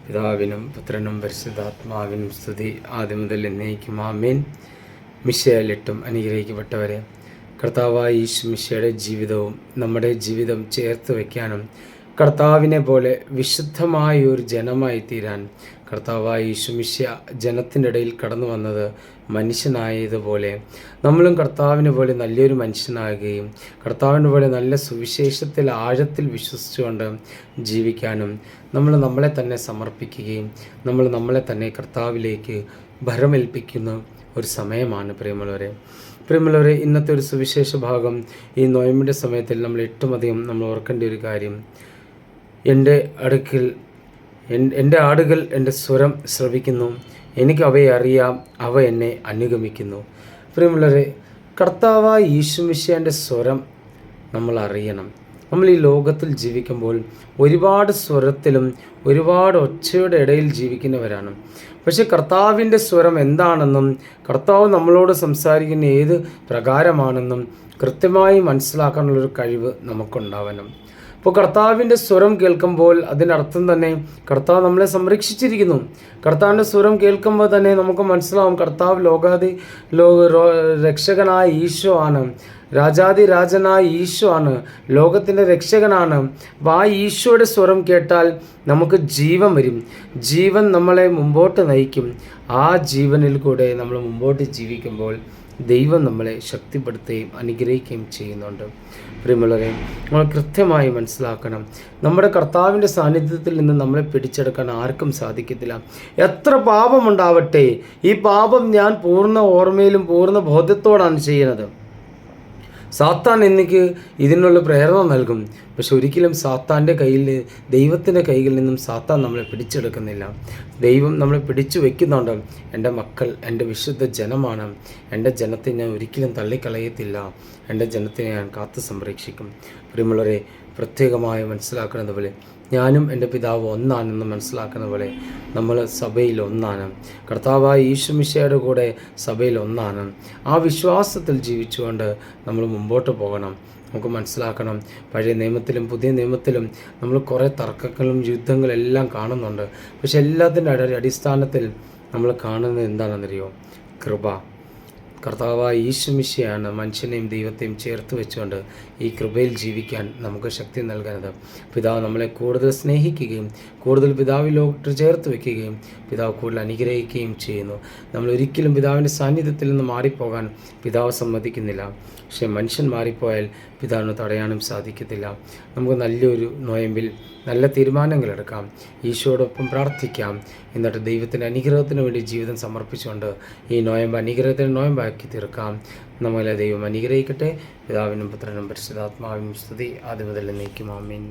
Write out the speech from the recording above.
പിതാവിനും പുത്രനും പരിശുദ്ധാത്മാവിനും സ്തുതി, ആദ്യം മുതൽ എന്നേക്കും ആമേൻ. മിശിഹായിലിട്ടും അനുഗ്രഹിക്കപ്പെട്ടവരെ, കർത്താവായ ഈശോ മിശിഹായുടെ ജീവിതവും നമ്മുടെ ജീവിതം ചേർത്ത് വയ്ക്കാനും കർത്താവിനെ പോലെ വിശുദ്ധമായ ഒരു ജനമായി തീരാൻ കർത്താവായ ഈശോ മിശിഹ ജനത്തിൻ്റെ ഇടയിൽ കടന്നു വന്നത് മനുഷ്യനായതുപോലെ നമ്മളും കർത്താവിനെ പോലെ നല്ലൊരു മനുഷ്യനാകുകയും കർത്താവിനെ പോലെ നല്ല സുവിശേഷത്തിൽ ആഴത്തിൽ വിശ്വസിച്ചുകൊണ്ട് ജീവിക്കാനും നമ്മൾ നമ്മളെ തന്നെ സമർപ്പിക്കുകയും നമ്മൾ നമ്മളെ തന്നെ കർത്താവിലേക്ക് ഭരമേൽപ്പിക്കുന്ന ഒരു സമയമാണ് പ്രിയമുള്ളവരെ. ഇന്നത്തെ ഒരു സുവിശേഷ ഭാഗം, ഈ നൊയമ്പിൻ്റെ സമയത്തിൽ നമ്മൾ ഏറ്റവും അധികം നമ്മൾ ഓർക്കേണ്ട ഒരു കാര്യം, എൻ്റെ ആടുകൾ എൻ്റെ സ്വരം ശ്രവിക്കുന്നു, എനിക്ക് അവയെ അറിയാം, അവ എന്നെ അനുഗമിക്കുന്നു. പ്രിയമുള്ളവരെ, കർത്താവായ യേശു മിശിഹായുടെ സ്വരം നമ്മൾ അറിയണം. നമ്മൾ ഈ ലോകത്തിൽ ജീവിക്കുമ്പോൾ ഒരുപാട് സ്വരത്തിലും ഒരുപാട് ഒച്ചയുടെ ഇടയിൽ ജീവിക്കുന്നവരാണ്. പക്ഷെ കർത്താവിൻ്റെ സ്വരം എന്താണെന്നും കർത്താവ് നമ്മളോട് സംസാരിക്കുന്ന ഏത് പ്രകാരമാണെന്നും കൃത്യമായി മനസ്സിലാക്കാനുള്ളൊരു കഴിവ് നമുക്കുണ്ടാവണം. അപ്പോൾ കർത്താവിൻ്റെ സ്വരം കേൾക്കുമ്പോൾ അതിനർത്ഥം തന്നെ കർത്താവ് നമ്മളെ സംരക്ഷിച്ചിരിക്കുന്നു. കർത്താവിൻ്റെ സ്വരം കേൾക്കുമ്പോൾ തന്നെ നമുക്ക് മനസ്സിലാവും കർത്താവ് രക്ഷകനായ ഈശോ ആണ്, രാജാതിരാജനായ ഈശോ ആണ്, ലോകത്തിൻ്റെ രക്ഷകനാണ്. അപ്പോൾ ആ ഈശോയുടെ സ്വരം കേട്ടാൽ നമുക്ക് ജീവൻ വരും, ജീവൻ നമ്മളെ മുമ്പോട്ട് നയിക്കും. ആ ജീവനിൽ കൂടെ നമ്മൾ മുമ്പോട്ട് ജീവിക്കുമ്പോൾ ദൈവം നമ്മളെ ശക്തിപ്പെടുത്തുകയും അനുഗ്രഹിക്കുകയും ചെയ്യുന്നുണ്ട്. പ്രിയമുള്ളവരെ, നമ്മൾ കൃത്യമായി മനസ്സിലാക്കണം, നമ്മുടെ കർത്താവിൻ്റെ സാന്നിധ്യത്തിൽ നിന്ന് നമ്മളെ പിടിച്ചെടുക്കാൻ ആർക്കും സാധിക്കത്തില്ല. എത്ര പാപമുണ്ടാവട്ടെ, ഈ പാപം ഞാൻ പൂർണ്ണ ഓർമ്മയിലും പൂർണ്ണ ബോധത്തോടാണ് ചെയ്യുന്നത്. സാത്താൻ എനിക്ക് ഇതിനുള്ള പ്രേരണ നൽകും, പക്ഷെ ഒരിക്കലും സാത്താൻ്റെ ദൈവത്തിൻ്റെ കൈകളിൽ നിന്നും സാത്താൻ നമ്മളെ പിടിച്ചെടുക്കുന്നില്ല. ദൈവം നമ്മളെ പിടിച്ചു വയ്ക്കുന്നുണ്ട്. എൻ്റെ മക്കൾ എൻ്റെ വിശുദ്ധ ജനമാണ്, എൻ്റെ ജനത്തെ ഞാൻ ഒരിക്കലും തള്ളിക്കളയത്തില്ല, എൻ്റെ ജനത്തെ ഞാൻ കാത്തു സംരക്ഷിക്കും. പ്രിയമുള്ളവരെ, പ്രത്യേകമായി മനസ്സിലാക്കുന്നത് പോലെ ഞാനും എൻ്റെ പിതാവ് ഒന്നാണെന്ന് മനസ്സിലാക്കുന്ന പോലെ നമ്മൾ സഭയിൽ ഒന്നാണ്, കർത്താവായ യേശു മിശിഹായുടെ കൂടെ സഭയിൽ ഒന്നാണ്. ആ വിശ്വാസത്തിൽ ജീവിച്ചുകൊണ്ട് നമ്മൾ മുമ്പോട്ട് പോകണം. നമുക്ക് മനസ്സിലാക്കണം, പഴയ നിയമത്തിലും പുതിയ നിയമത്തിലും നമ്മൾ കുറേ തർക്കങ്ങളും യുദ്ധങ്ങളെല്ലാം കാണുന്നുണ്ട്. പക്ഷെ എല്ലാത്തിൻ്റെ അടിസ്ഥാനത്തിൽ നമ്മൾ കാണുന്നത് എന്താണെന്നറിയോ? കൃപ. കർത്താവായ യേശു മിശിഹായാണ് മനുഷ്യനെയും ദൈവത്തെയും ചേർത്ത് വെച്ചുകൊണ്ട് ഈ കൃപയിൽ ജീവിക്കാൻ നമുക്ക് ശക്തി നൽകുന്നത്. പിതാവ് നമ്മളെ കൂടുതൽ സ്നേഹിക്കുകയും കൂടുതൽ പിതാവിലോട്ട് ചേർത്ത് വയ്ക്കുകയും പിതാവ് കൂടുതൽ അനുഗ്രഹിക്കുകയും ചെയ്യുന്നു. നമ്മൾ ഒരിക്കലും പിതാവിൻ്റെ സാന്നിധ്യത്തിൽ നിന്ന് മാറിപ്പോകാൻ പിതാവ് സമ്മതിക്കുന്നില്ല. പക്ഷേ മനുഷ്യൻ മാറിപ്പോയാൽ പിതാവിന് തടയാനും സാധിക്കത്തില്ല. നമുക്ക് നല്ലൊരു നൊയമ്പിൽ നല്ല തീരുമാനങ്ങൾ എടുക്കാം, ഈശോയോടൊപ്പം പ്രാർത്ഥിക്കാം, എന്നിട്ട് ദൈവത്തിൻ്റെ അനുഗ്രഹത്തിന് വേണ്ടി ജീവിതം സമർപ്പിച്ചുകൊണ്ട് ഈ നൊയമ്പ് അനുഗ്രഹത്തിന് നൊയമ്പാക്കി തീർക്കാം. നമ്മളെ ദൈവം അനുഗ്രഹിക്കട്ടെ. പിതാവിനും പുത്രനും പരിശുദ്ധാത്മാവിനും സ്തുതി, ആദ്യം മുതൽ എന്നേക്കും ആമേൻ.